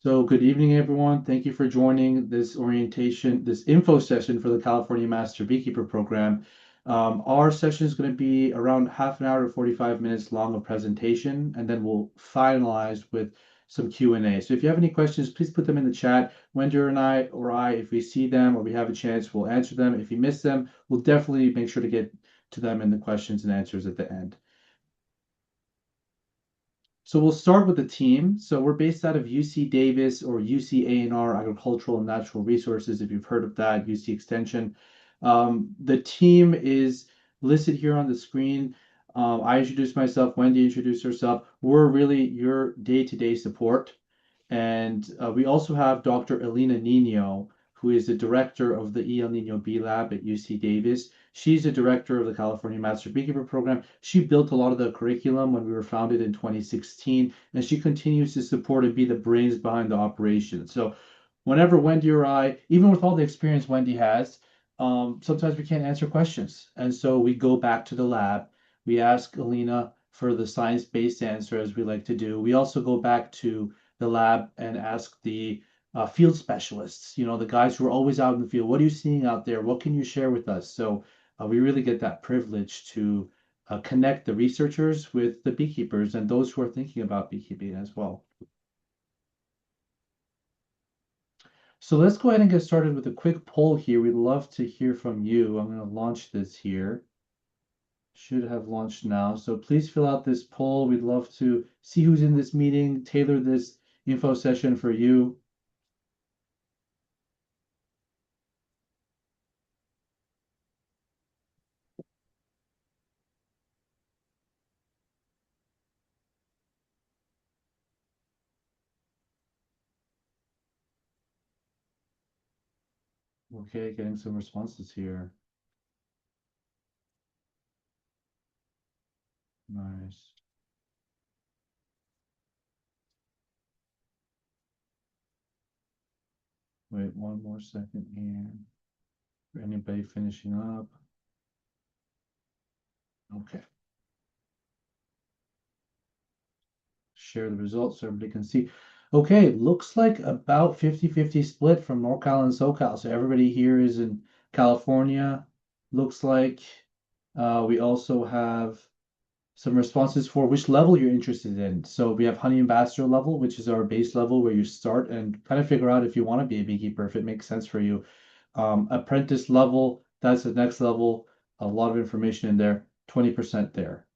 So good evening, everyone. Thank you for joining this info session for the California Master Beekeeper Program. Our session is going to be around half an hour to 45 minutes long of presentation, and then we'll finalize with some Q&A. So if you have any questions, please put them in the chat. Wendy and I, if we see them or we have a chance, we'll answer them. If you miss them, we'll definitely make sure to get to them in the questions and answers at the end. So we'll start with the team. So we're based out of UC Davis or UC A&R Agricultural and Natural Resources, if you've heard of that, UC Extension. The team is listed here on the screen. I introduced myself, Wendy introduced herself. We're really your day-to-day support. And we also have Dr. Elena Nino, who is the director of the E. El Nino Bee Lab at UC Davis. She's the director of the California Master Beekeeper Program. She built a lot of the curriculum when we were founded in 2016, and she continues to support and be the brains behind the operation. So whenever Wendy or I, even with all the experience Wendy has, sometimes we can't answer questions. And so we go back to the lab. We ask Alina for the science-based answer, as we like to do. We also go back to the lab and ask the field specialists, the guys who are always out in the field. What are you seeing out there? What can you share with us? So we really get that privilege to connect the researchers with the beekeepers and those who are thinking about beekeeping as well. So let's go ahead and get started with a quick poll here. We'd love to hear from you. I'm going to launch this here. Should have launched now. So please fill out this poll. We'd love to see who's in this meeting, tailor this info session for you. Okay, getting some responses here. Nice. Wait one more second here. For anybody finishing up. Okay. Share the results so everybody can see. Okay, looks like about 50-50 split from NorCal and SoCal. So everybody here is in California. Looks like we also have some responses for which level you're interested in. So we have Honey Ambassador level, which is our base level where you start and kind of figure out if you want to be a beekeeper, if it makes sense for you. Apprentice level, that's the next level. A lot of information in there, 20% there.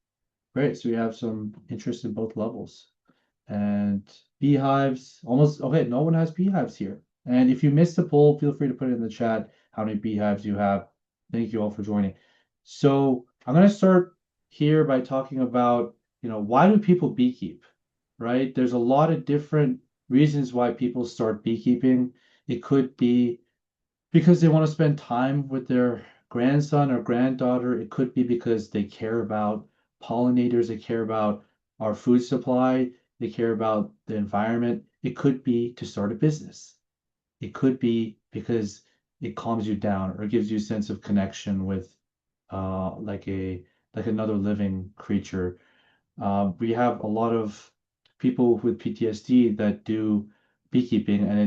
Great, so we have some interest in both levels. And beehives, almost, okay, no one has beehives here. And if you missed the poll, feel free to put it in the chat how many beehives you have. Thank you all for joining. So I'm going to start here by talking about, why do people beekeep, right? There's a lot of different reasons why people start beekeeping. It could be because they want to spend time with their grandson or granddaughter. It could be because they care about pollinators, they care about our food supply, they care about the environment. It could be to start a business. It could be because it calms you down or gives you a sense of connection with like another living creature. We have a lot of people with PTSD that do beekeeping, and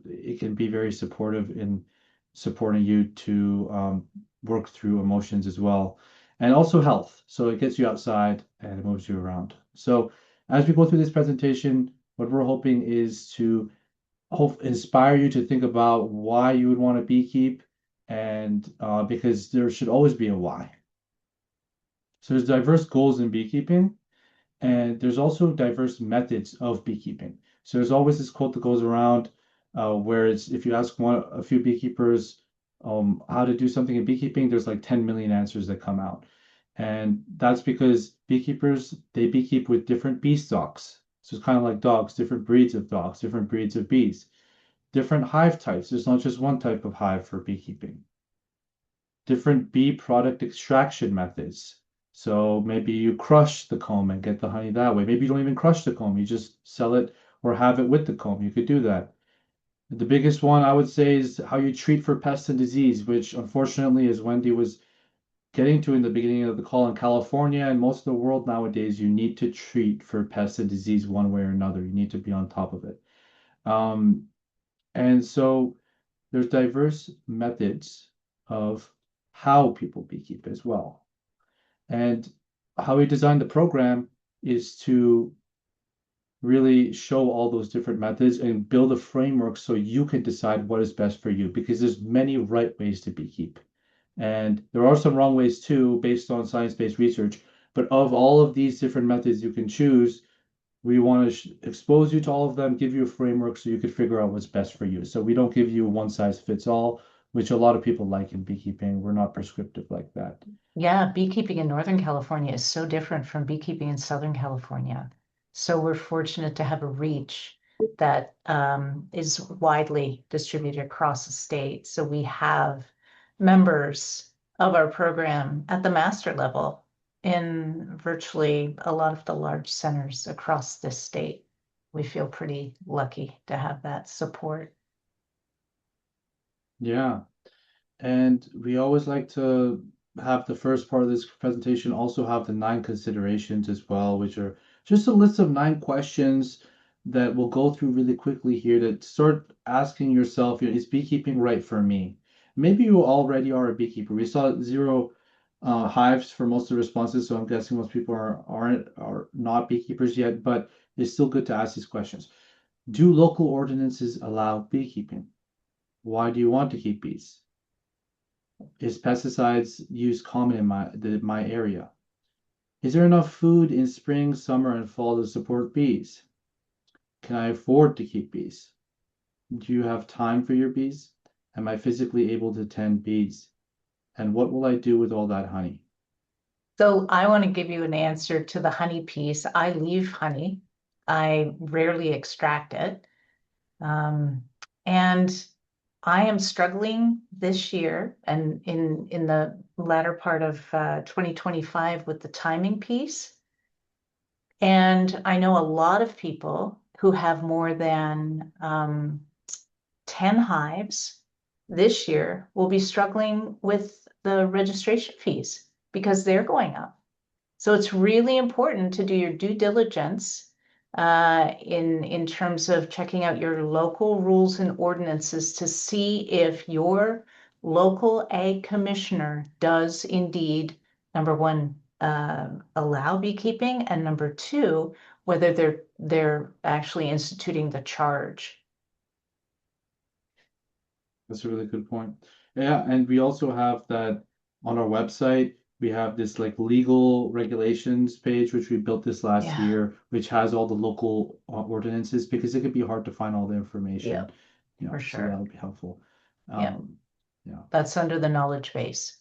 it can be very supportive in supporting you to work through emotions as well, and also health. So it gets you outside and it moves you around. So as we go through this presentation, what we're hoping is to inspire you to think about why you would want to beekeep, and because there should always be a why. So there's diverse goals in beekeeping, and there's also diverse methods of beekeeping. So there's always this quote that goes around where it's if you ask a few beekeepers how to do something in beekeeping, there's like 10 million answers that come out. And that's because beekeepers, they beekeep with different bee stocks. So it's kind of like dogs, different breeds of dogs, different breeds of bees, different hive types. There's not just one type of hive for beekeeping. Different bee product extraction methods. So maybe you crush the comb and get the honey that way. Maybe you don't even crush the comb, you just sell it or have it with the comb. You could do that. The biggest one I would say is how you treat for pests and disease, which unfortunately, as Wendy was getting to in the beginning of the call, in California and most of the world nowadays, you need to treat for pests and disease one way or another. You need to be on top of it. Um, and so there's diverse methods of how people beekeep as well. And how we designed the program is to really show all those different methods and build a framework so you can decide what is best for you, because there's many right ways to beekeep. And there are some wrong ways too, based on science-based research. But of all of these different methods you can choose, we want to expose you to all of them, give you a framework so you could figure out what's best for you. So we don't give you one size fits all, which a lot of people like in beekeeping. We're not prescriptive like that. Yeah, beekeeping in Northern California is so different from beekeeping in Southern California. So we're fortunate to have a reach that is widely distributed across the state. So we have members of our program at the master level in virtually a lot of the large centers across the state. We feel pretty lucky to have that support. Yeah. And we always like to have the first part of this presentation also have the 9 considerations as well, which are just a list of 9 questions that we'll go through really quickly here to start asking yourself, is beekeeping right for me? Maybe you already are a beekeeper. We saw zero hives for most of the responses, so I'm guessing most people are not beekeepers yet, but it's still good to ask these questions. Do local ordinances allow beekeeping? Why do you want to keep bees? Is pesticides use common in my area? Is there enough food in spring, summer, and fall to support bees? Can I afford to keep bees? Do you have time for your bees? Am I physically able to tend bees? And what will I do with all that honey? So I want to give you an answer to the honey piece. I leave honey. I rarely extract it. Um, and I am struggling this year and in the latter part of 2025 with the timing piece. And I know a lot of people who have more than 10 hives this year will be struggling with the registration fees because they're going up. So it's really important to do your due diligence in terms of checking out your local rules and ordinances to see if your local ag commissioner does indeed, number one, allow beekeeping, and number two, whether they're actually instituting the charge. That's a really good point. Yeah, and we also have that on our website. We have this like legal regulations page, which we built this last Yeah, year, which has all the local ordinances because it could be hard to find all the yeah, information, for so sure. that'll be helpful. Yeah, Um, yeah. that's under the knowledge base.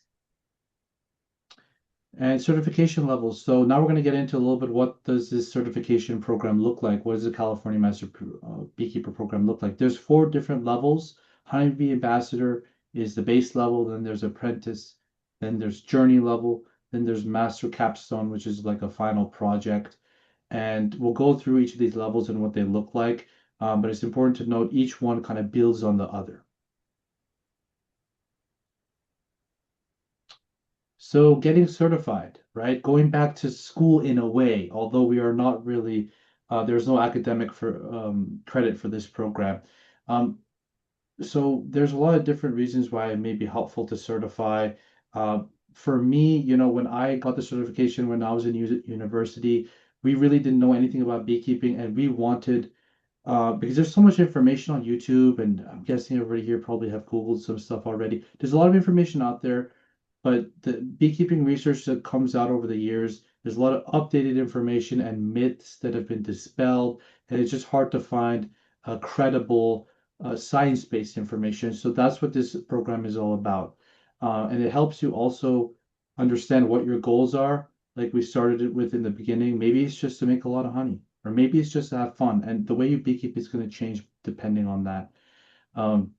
And certification levels. So now we're going to get into a little bit what does this certification program look like? What does the California Master Beekeeper program look like? There's 4 different levels. Honeybee Ambassador is the base level, then there's Apprentice, then there's Journey level, then there's Master Capstone, which is like a final project. And we'll go through each of these levels and what they look like. But it's important to note each one kind of builds on the other. So getting certified, right? Going back to school in a way, although we are not really, there's no academic credit for this program. Um, so there's a lot of different reasons why it may be helpful to certify. For me, when I got the certification when I was in university, we really didn't know anything about beekeeping, and we wanted, because there's so much information on YouTube, and I'm guessing everybody here probably have Googled some stuff already. There's a lot of information out there, but the beekeeping research that comes out over the years, there's a lot of updated information and myths that have been dispelled, and it's just hard to find credible science-based information. So that's what this program is all about. And it helps you also understand what your goals are, like we started it with in the beginning. Maybe it's just to make a lot of honey, or maybe it's just to have fun. And the way you beekeep is going to change depending on that. Um,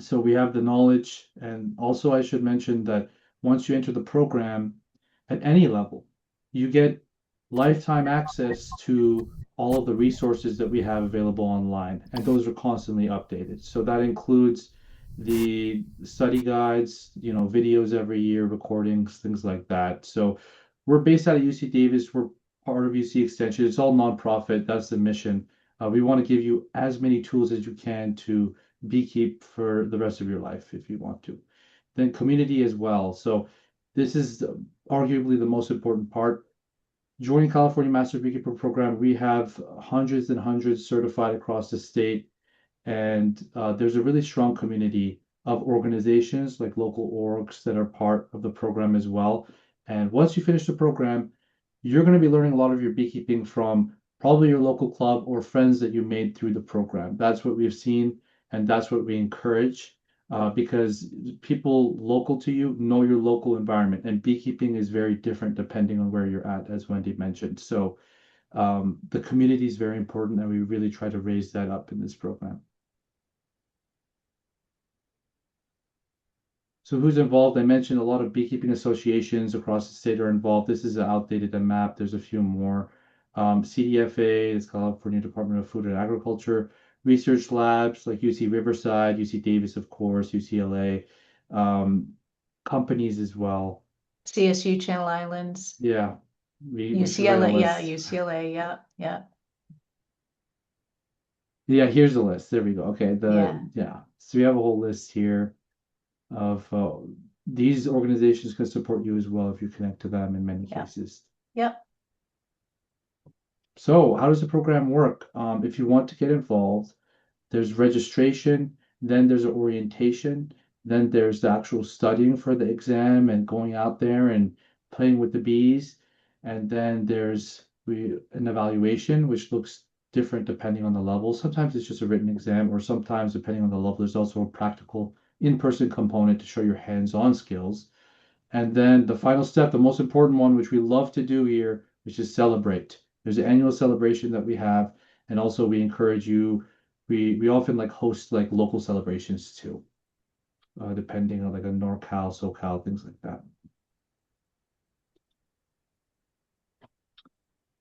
so we have the knowledge, and also I should mention that once you enter the program at any level, you get lifetime access to all of the resources that we have available online, and those are constantly updated. So that includes the study guides, videos every year, recordings, things like that. So we're based out of UC Davis. We're part of UC Extension. It's all nonprofit. That's the mission. We want to give you as many tools as you can to beekeep for the rest of your life if you want to. Then community as well. So this is arguably the most important part. Joining California Master Beekeeper Program, we have hundreds and hundreds certified across the state, and there's a really strong community of organizations like local orgs that are part of the program as well. And once you finish the program, you're going to be learning a lot of your beekeeping from probably your local club or friends that you made through the program. That's what we've seen, and that's what we encourage because people local to you know your local environment, and beekeeping is very different depending on where you're at, as Wendy mentioned. So the community is very important, and we really try to raise that up in this program. So who's involved? I mentioned a lot of beekeeping associations across the state are involved. This is an outdated map. There's a few more. CDFA, it's California Department of Food and Agriculture. Research labs like UC Riverside, UC Davis, of course, UCLA. Companies as well. CSU Channel Islands, Yeah, we should write a UCLA, yeah, list. UCLA, yeah, yeah, Yeah, here's the list. There we go. Okay, yeah, yeah. So we have a whole list here of these organizations can support you as well if you connect to them in many yeah, cases. yeah. So, how does the program work? If you want to get involved, there's registration, then there's an orientation, then there's the actual studying for the exam and going out there and playing with the bees, and then there's an evaluation, which looks different depending on the level. Sometimes it's just a written exam, or sometimes, depending on the level, there's also a practical in-person component to show your hands-on skills. And then the final step, the most important one, which we love to do here, which is celebrate. There's an annual celebration that we have, and also we encourage you. We often like host like local celebrations too, depending on like a NorCal, SoCal, things like that.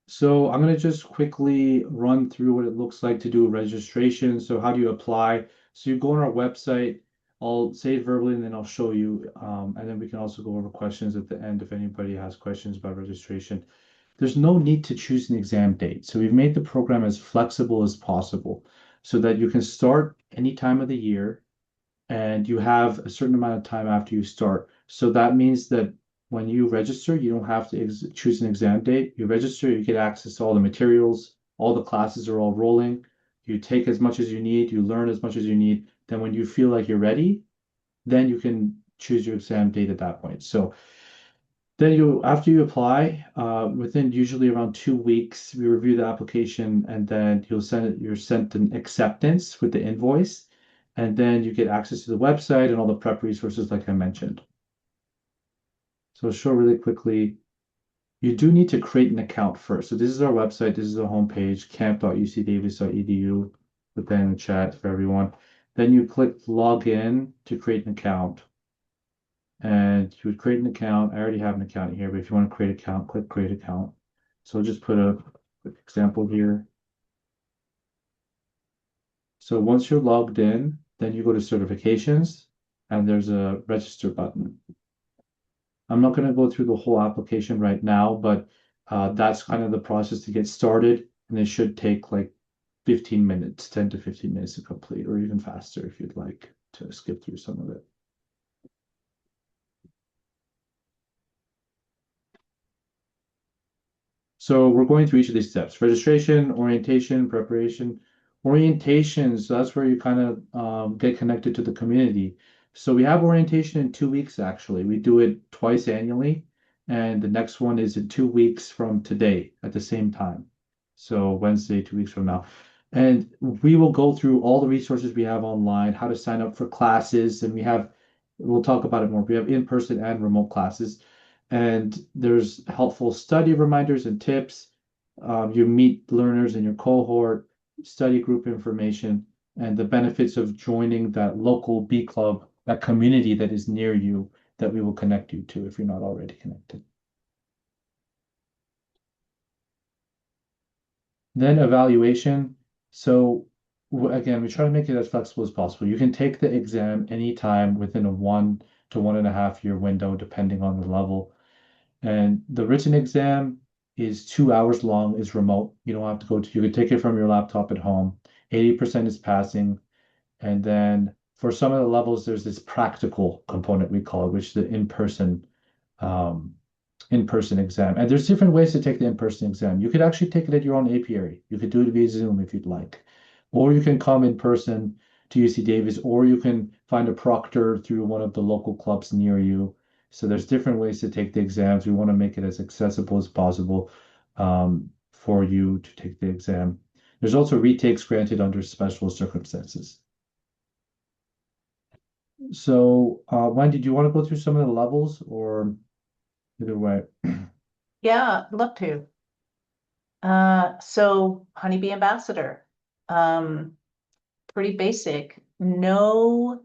So I'm going to just quickly run through what it looks like to do a registration. So how do you apply? So you go on our website. I'll say it verbally and then I'll show you. And then we can also go over questions at the end if anybody has questions about registration. There's no need to choose an exam date. So we've made the program as flexible as possible so that you can start any time of the year and you have a certain amount of time after you start. So that means that when you register, you don't have to choose an exam date. You register, you get access to all the materials, all the classes are all rolling. You take as much as you need, you learn as much as you need. Then when you feel like you're ready, then you can choose your exam date at that point. So then after you apply, within usually around 2 weeks, we review the application and then you're sent an acceptance with the invoice. And then you get access to the website and all the prep resources like I mentioned. So I'll show really quickly, you do need to create an account first. So this is our website, this is the homepage, camp.ucdavis.edu, put that in the chat for everyone. Then you click login to create an account. And you would create an account. I already have an account here, but if you want to create an account, click create account. So I'll just put a quick example here. So once you're logged in, then you go to certifications and there's a register button. I'm not going to go through the whole application right now, but that's kind of the process to get started. And it should take like 15 minutes, 10 to 15 minutes to complete, or even faster if you'd like to skip through some of it. So we're going through each of these steps: registration, orientation, preparation. Orientation, so that's where you kind of get connected to the community. So we have orientation in 2 weeks, actually. We do it twice annually, and the next one is in 2 weeks from today at the same time. So Wednesday, 2 weeks from now. And we will go through all the resources we have online, how to sign up for classes, and we'll talk about it more. We have in-person and remote classes and there's helpful study reminders and tips. You meet learners in your cohort, study group information, and the benefits of joining that local bee club, that community that is near you that we will connect you to if you're not already connected. Then evaluation. So again, we try to make it as flexible as possible. You can take the exam anytime within a 1 to 1.5 year window, depending on the level. And the written exam, is 2 hours long, is remote. You don't have to go to, you can take it from your laptop at home. 80% is passing. And then for some of the levels, there's this practical component we call it, which is the um, in-person exam. And there's different ways to take the in-person exam. You could actually take it at your own apiary. You could do it via Zoom if you'd like. Or you can come in person to UC Davis, or you can find a proctor through one of the local clubs near you. So there's different ways to take the exams. We want to make it as accessible as possible for you to take the exam. There's also retakes granted under special circumstances. So, Wendy, do you want to go through some of the levels or either way? Yeah, love to. So honeybee ambassador, um, pretty basic. No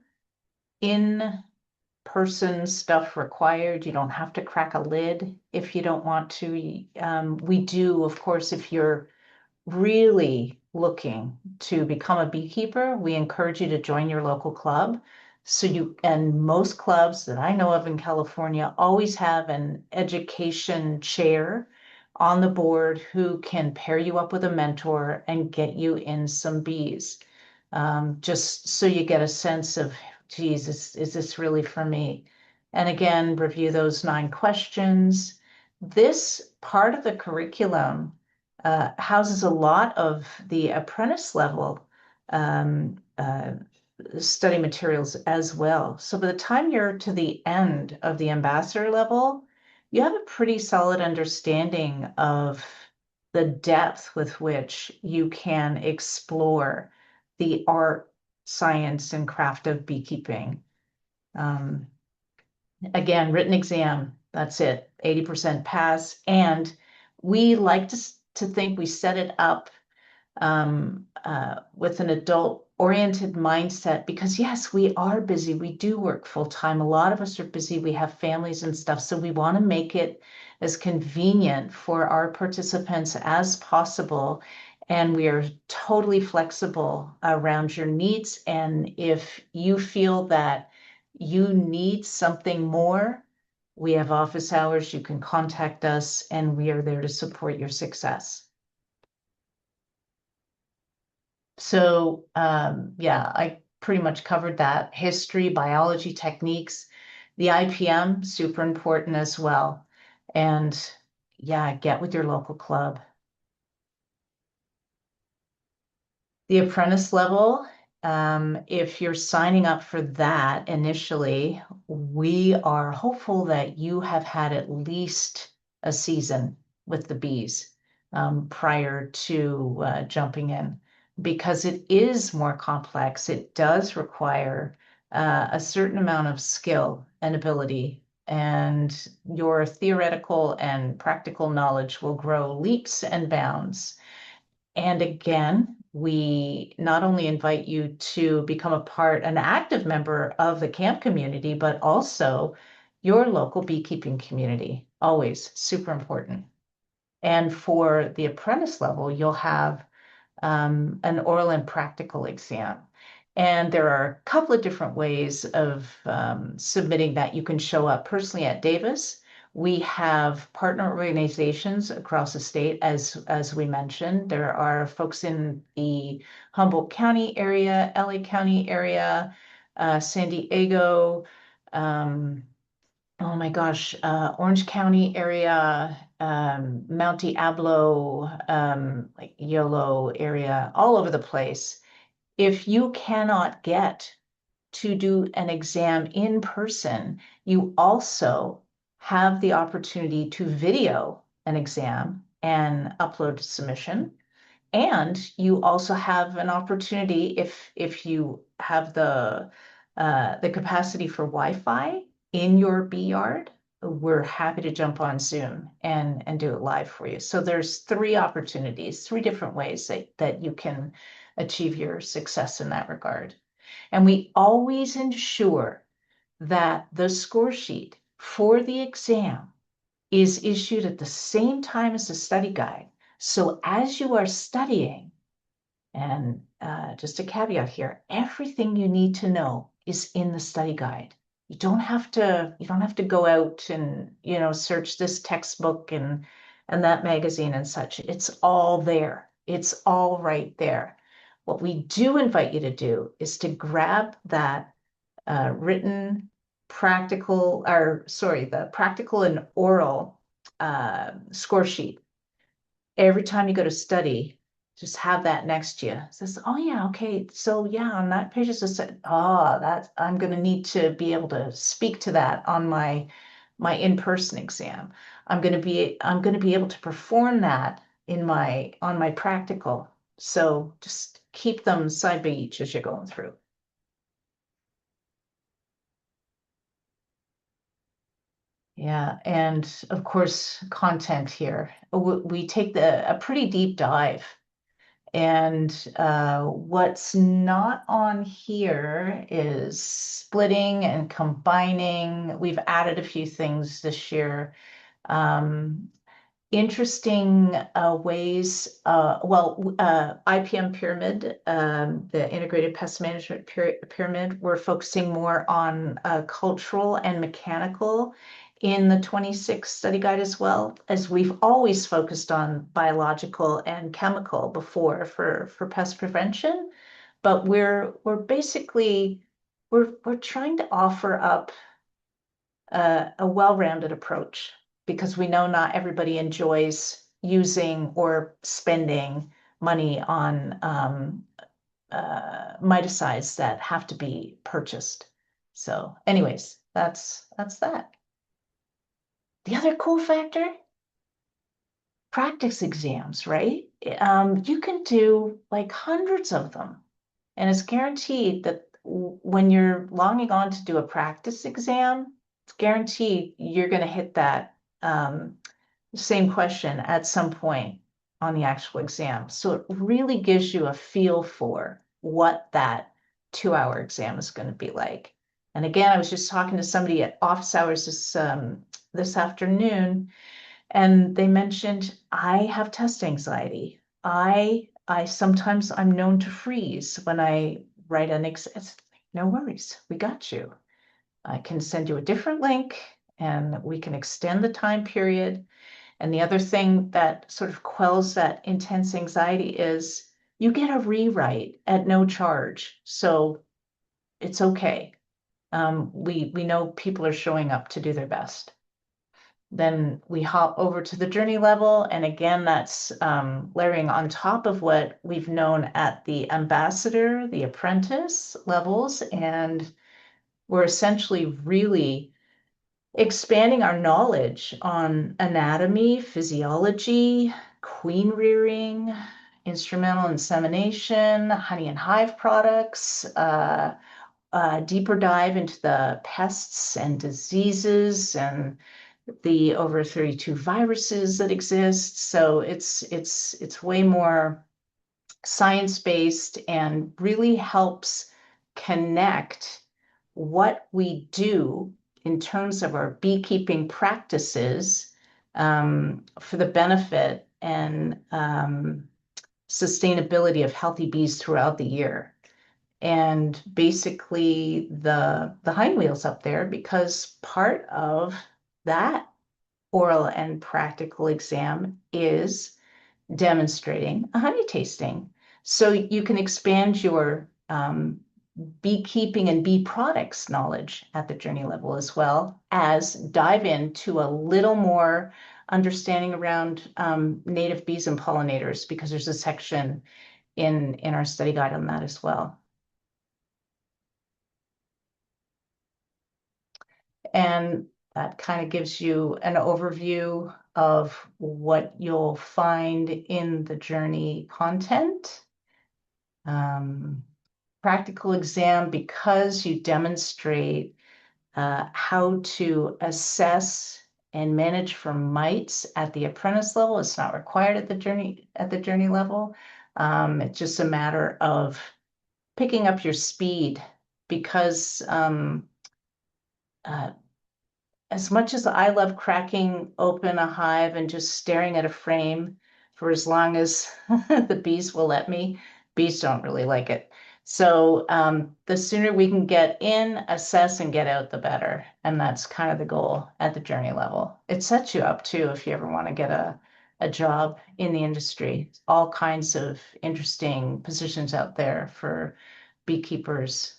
in-person stuff required. You don't have to crack a lid if you don't want to. We do, of course, if you're really looking to become a beekeeper, we encourage you to join your local club. So and most clubs that I know of in California always have an education chair on the board who can pair you up with a mentor and get you in some bees. Just so you get a sense of, geez, is this really for me? And again, review those 9 questions. This part of the curriculum houses a lot of the apprentice level um, uh, study materials as well. So by the time you're to the end of the ambassador level, you have a pretty solid understanding of the depth with which you can explore the art, science, and craft of beekeeping. Um, Again, written exam, that's it, 80% pass. And we like to think we set it up with an adult oriented mindset because yes, we are busy. We do work full time. A lot of us are busy. We have families and stuff. So we want to make it as convenient for our participants as possible. And we are totally flexible around your needs. And if you feel that you need something more, we have office hours. You can contact us and we are there to support your success. So yeah, I pretty much covered that. History, biology techniques, the IPM, super important as well. And yeah, get with your local club. The apprentice level, if you're signing up for that initially, we are hopeful that you have had at least a season with the bees prior to jumping in because it is more complex. It does require a certain amount of skill and ability, and your theoretical and practical knowledge will grow leaps and bounds. And again, we not only invite you to become an active member of the camp community, but also your local beekeeping community. Always super important. And for the apprentice level, you'll have an oral and practical exam. And there are a couple of different ways of submitting that. You can show up personally at Davis. We have partner organizations across the state, as we mentioned. There are folks in the Humboldt County area, LA County area, San Diego, oh my gosh, Orange County area, Mount Diablo, like Yolo area, all over the place. If you cannot get to do an exam in person, you also have the opportunity to video an exam and upload a submission. And you also have an opportunity if you have the capacity for Wi-Fi in your bee yard, we're happy to jump on Zoom and do it live for you. So there's 3 opportunities, 3 different ways that you can achieve your success in that regard. And we always ensure that the score sheet for the exam is issued at the same time as the study guide. So as you are studying, and just a caveat here, everything you need to know is in the study guide. You don't have to go out and, search this textbook and and that magazine and such. It's all there. It's all right there. What we do invite you to do is to grab that written practical, or sorry, the practical and oral score sheet. Every time you go to study, just have that next to you. It says, oh yeah, okay. So yeah, on that page, it says, oh, that's I'm gonna need to be able to speak to that on my in-person exam. I'm gonna be able to perform that in my on my practical. So just keep them side by each as you're going through. Yeah, and of course, content here. We take a pretty deep dive. And what's not on here is splitting and combining. We've added a few things this year. Um, Interesting ways. IPM pyramid, the integrated pest management pyramid, we're focusing more on cultural and mechanical in the 26 study guide, as well as we've always focused on biological and chemical before for pest prevention. But we're basically we're trying to offer up a well-rounded approach because we know not everybody enjoys using or spending money on miticides that have to be purchased. So, anyways, that's that. The other cool factor, practice exams, right? You can do like hundreds of them, and it's guaranteed that when you're logging on to do a practice exam, it's guaranteed you're going to hit that same question at some point on the actual exam. So it really gives you a feel for what that 2 hour exam is going to be like. And again, I was just talking to somebody at office hours this afternoon, and they mentioned, I have test anxiety. I sometimes I'm known to freeze when I write an exam. No worries, we got you. I can send you a different link and we can extend the time period. And the other thing that sort of quells that intense anxiety is you get a rewrite at no charge. So it's okay. We know people are showing up to do their best. Then we hop over to the journey level. And again, that's layering on top of what we've known at the ambassador, the apprentice levels. And we're essentially really expanding our knowledge on anatomy, physiology, queen rearing, instrumental insemination, honey and hive products, deeper dive into the pests and diseases and the over 32 viruses that exist. So it's way more science-based and really helps connect what we do in terms of our beekeeping practices for the benefit and sustainability of healthy bees throughout the year. And basically the hind wheels up there, because part of that oral and practical exam is demonstrating a honey tasting. So you can expand your beekeeping and bee products knowledge at the journey level, as well as dive into a little more understanding around native bees and pollinators, because there's a section in our study guide on that as well. And that kind of gives you an overview of what you'll find in the journey content. Practical exam, because you demonstrate how to assess and manage for mites at the apprentice level. It's not required at the journey level. It's just a matter of picking up your speed, because as much as I love cracking open a hive and just staring at a frame for as long as the bees will let me, bees don't really like it. So the sooner we can get in, assess, and get out, the better. And that's kind of the goal at the journey level. It sets you up too if you ever want to get a job in the industry. All kinds of interesting positions out there for beekeepers.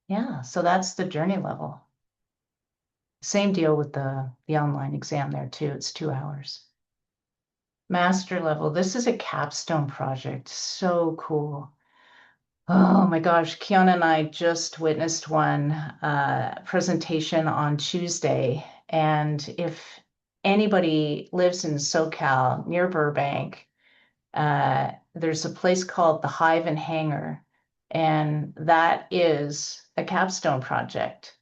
Yeah, so that's the journey level. Same deal with the online exam there too. It's 2 hours. Master level. This is a capstone project. So cool. Oh my gosh, Kiana and I just witnessed one presentation on Tuesday. And if anybody lives in SoCal near Burbank, there's a place called the Hive and Hangar, and that is a capstone project.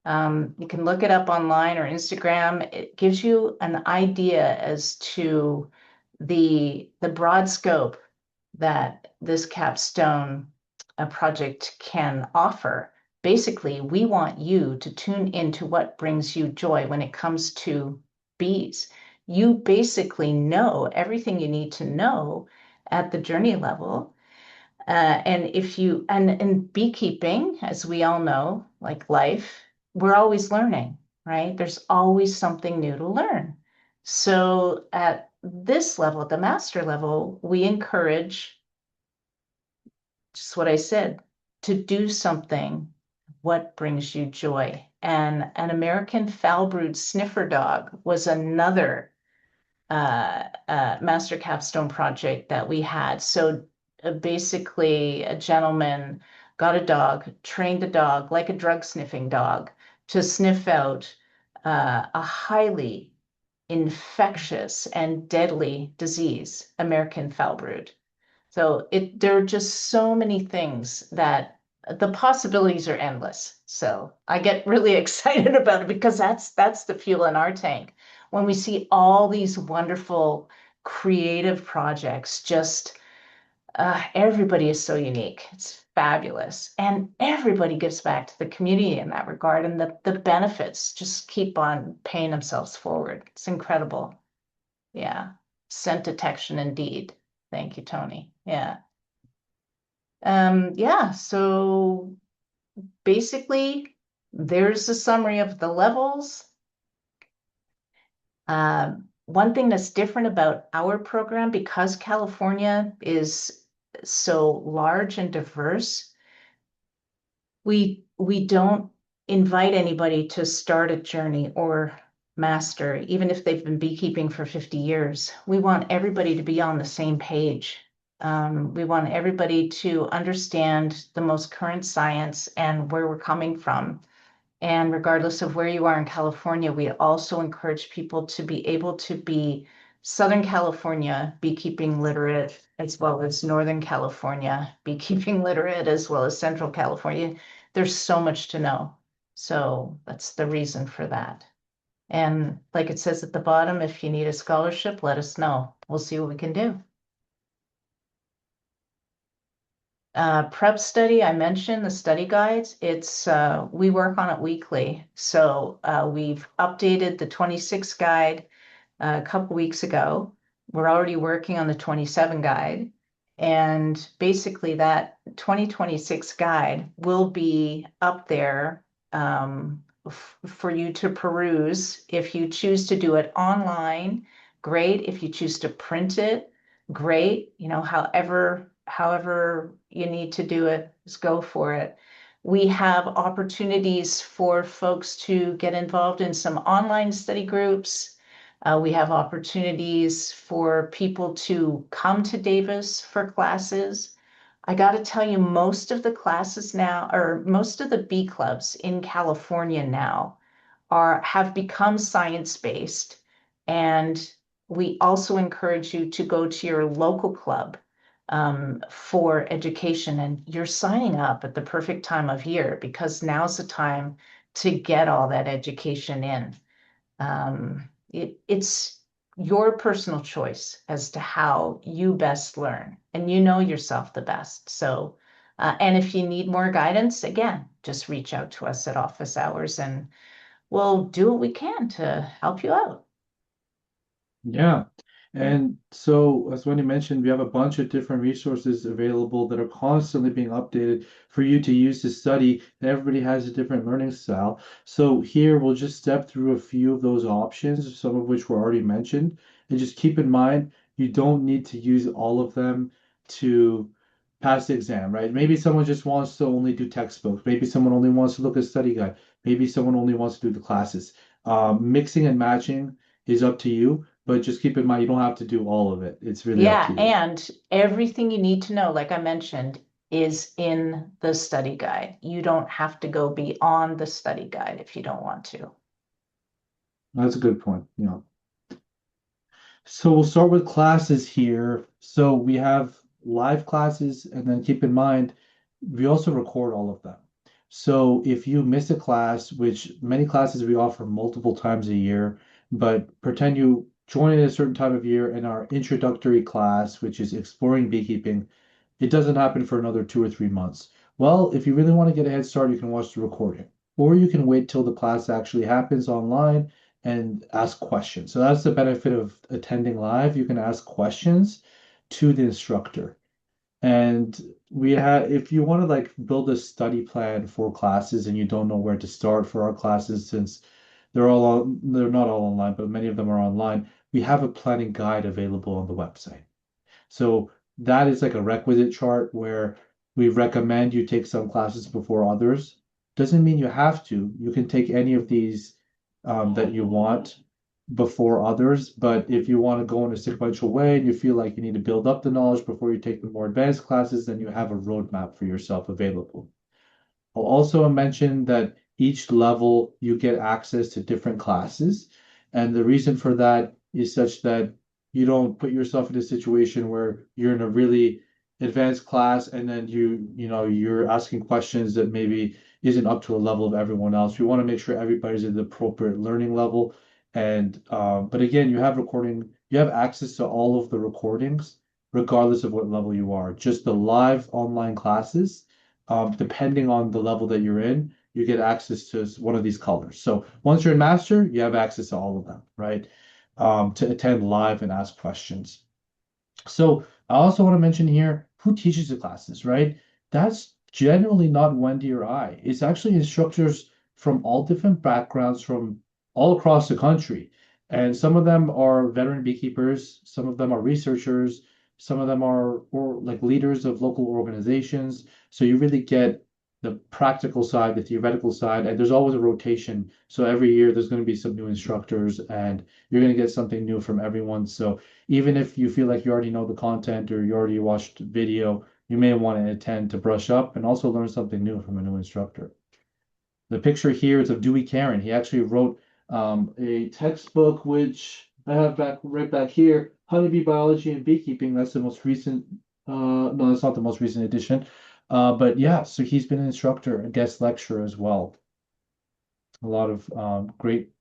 You can look it up online or Instagram. It gives you an idea as to the broad scope that this capstone project can offer. Basically, we want you to tune into what brings you joy when it comes to bees. You basically know everything you need to know at the journey level. And if you and beekeeping, as we all know, like life, we're always learning, right? There's always something new to learn. So at this level, at the master level, we encourage just what I said, to do something what brings you joy. And an American foul brood sniffer dog was another master capstone project that we had. So basically, a gentleman got a dog, trained the dog like a drug sniffing dog to sniff out a highly infectious and deadly disease, American foul brood. So there are just so many things that the possibilities are endless. So I get really excited about it because that's the fuel in our tank. When we see all these wonderful creative projects, just everybody is so unique. It's fabulous. And everybody gives back to the community in that regard. And the benefits just keep on paying themselves forward. It's incredible. Yeah. Scent detection indeed. Thank you, Tony. Yeah. Yeah, so basically, there's a summary of the levels. One thing that's different about our program, because California is so large and diverse, we don't invite anybody to start a journey or master, even if they've been beekeeping for 50 years. We want everybody to be on the same page. We want everybody to understand the most current science and where we're coming from. And regardless of where you are in California, we also encourage people to be able to be Southern California beekeeping literate, as well as Northern California beekeeping literate, as well as Central California. There's so much to know. So that's the reason for that. And like it says at the bottom, if you need a scholarship, let us know. We'll see what we can do. Prep study, I mentioned the study guides. It's we work on it weekly. So we've updated the 26 guide a couple weeks ago. We're already working on the 27 guide. And basically that 2026 guide will be up there for you to peruse. If you choose to do it online, great. If you choose to print it, great. You know, however you need to do it, just go for it. We have opportunities for folks to get involved in some online study groups. We have opportunities for people to come to Davis for classes. I got to tell you, most of the classes now, or most of the bee clubs in California now have become science-based. And we also encourage you to go to your local club for education. And you're signing up at the perfect time of year because now's the time to get all that education in. It's your personal choice as to how you best learn, and you know yourself the best. So, and if you need more guidance, again, just reach out to us at office hours and we'll do what we can to help you out. Yeah. And so, as Wendy mentioned, we have a bunch of different resources available that are constantly being updated for you to use to study. And everybody has a different learning style. So, here we'll just step through a few of those options, some of which were already mentioned. And just keep in mind, you don't need to use all of them to pass the exam, right? Maybe someone just wants to only do textbooks. Maybe someone only wants to look at study guide. Maybe someone only wants to do the classes. Mixing and matching is up to you, but just keep in mind you don't have to do all of it. It's really up to Yeah, you. and everything you need to know, like I mentioned, is in the study guide. You don't have to go beyond the study guide if you don't want to. That's a good point. Yeah. So we'll start with classes here. So we have live classes, and then keep in mind, we also record all of them. So if you miss a class, which many classes we offer multiple times a year, but pretend you join at a certain time of year in our introductory class, which is exploring beekeeping, it doesn't happen for another 2 or 3 months. Well, if you really want to get a head start, you can watch the recording, or you can wait till the class actually happens online and ask questions. So that's the benefit of attending live. You can ask questions to the instructor. And we have, if you want to like build a study plan for classes and you don't know where to start for our classes, since they're not all online, but many of them are online, we have a planning guide available on the website. So that is like a requisite chart where we recommend you take some classes before others. Doesn't mean you have to. You can take any of these that you want before others. But if you want to go in a sequential way and you feel like you need to build up the knowledge before you take the more advanced classes, then you have a roadmap for yourself available. I'll also mention that each level you get access to different classes. And the reason for that is such that you don't put yourself in a situation where you're in a really advanced class and then you're asking questions that maybe isn't up to a level of everyone else. We want to make sure everybody's at the appropriate learning level. And but again, you have access to all of the recordings, regardless of what level you are. Just the live online classes depending on the level that you're in, you get access to one of these colors. So once you're in master, you have access to all of them, right? To attend live and ask questions. So I also want to mention here who teaches the classes, right? That's generally not Wendy or I. It's actually instructors from all different backgrounds from all across the country. And some of them are veteran beekeepers, some of them are researchers, some of them are or like leaders of local organizations. So you really get the practical side, the theoretical side, and there's always a rotation. So every year there's going to be some new instructors and you're going to get something new from everyone. So even if you feel like you already know the content or you already watched video, you may want to attend to brush up and also learn something new from a new instructor. The picture here is of Dewey Karen. He actually wrote a textbook, which I have right back here, Honeybee Biology and Beekeeping. That's the most recent, no, that's not the most recent edition. But yeah, so he's been an instructor, a guest lecturer as well. A lot of great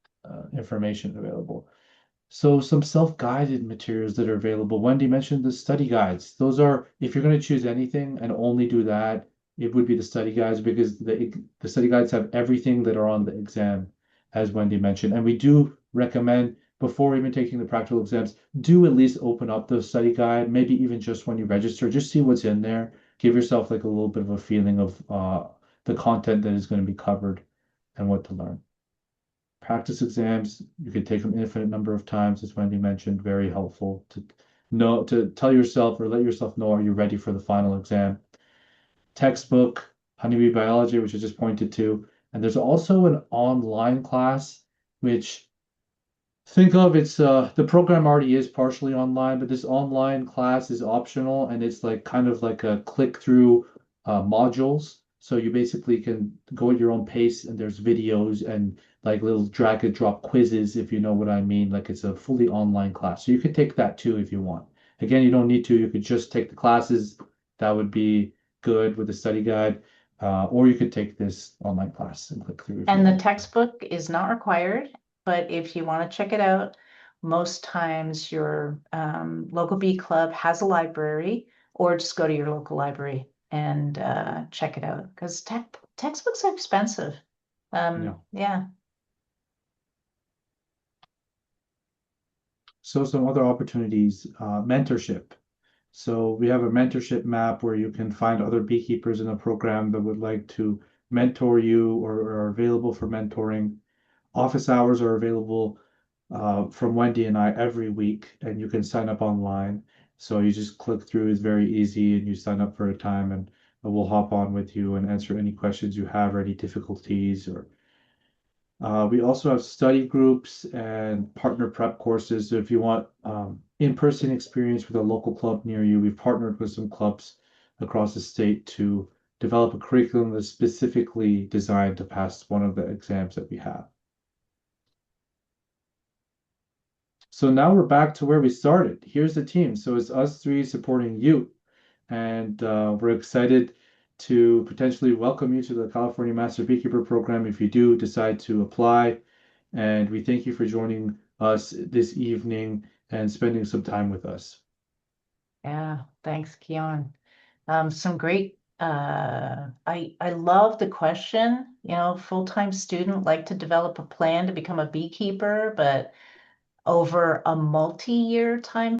information available. So some self-guided materials that are available. Wendy mentioned the study guides. Those are, if you're going to choose anything and only do that, it would be the study guides because the study guides have everything that are on the exam, as Wendy mentioned. And we do recommend before even taking the practical exams, do at least open up the study guide, maybe even just when you register, just see what's in there. Give yourself like a little bit of a feeling of the content that is going to be covered and what to learn. Practice exams, you could take them infinite number of times, as Wendy mentioned, very helpful to know, to tell yourself or let yourself know, are you ready for the final exam? Textbook, Honeybee Biology, which I just pointed to. And there's also an online class, which think of it's the program already is partially online, but this online class is optional and it's like kind of like a click through modules. So you basically can go at your own pace and there's videos and like little drag and drop quizzes, if you know what I mean. Like it's a fully online class. So you could take that too if you want. Again, you don't need to, you could just take the classes. That would be good with the study guide. Or you could take this online class and click through if you And the want. textbook is not required, but if you want to check it out, most times your local bee club has a library, or just go to your local library and check it out because textbooks are expensive. Yeah. Yeah. So some other opportunities, mentorship. So we have a mentorship map where you can find other beekeepers in the program that would like to mentor you or are available for mentoring. Office hours are available from Wendy and I every week, and you can sign up online. So you just click through, it's very easy, and you sign up for a time, and we'll hop on with you and answer any questions you have or any difficulties. Or we also have study groups and partner prep courses. So if you want in-person experience with a local club near you, we've partnered with some clubs across the state to develop a curriculum that's specifically designed to pass one of the exams that we have. So now we're back to where we started. Here's the team. So it's us three supporting you. And we're excited to potentially welcome you to the California Master Beekeeper Program if you do decide to apply. And we thank you for joining us this evening and spending some time with us. Yeah, thanks, Keon. Some great, I love the question, full-time student like to develop a plan to become a beekeeper, but over a multi-year time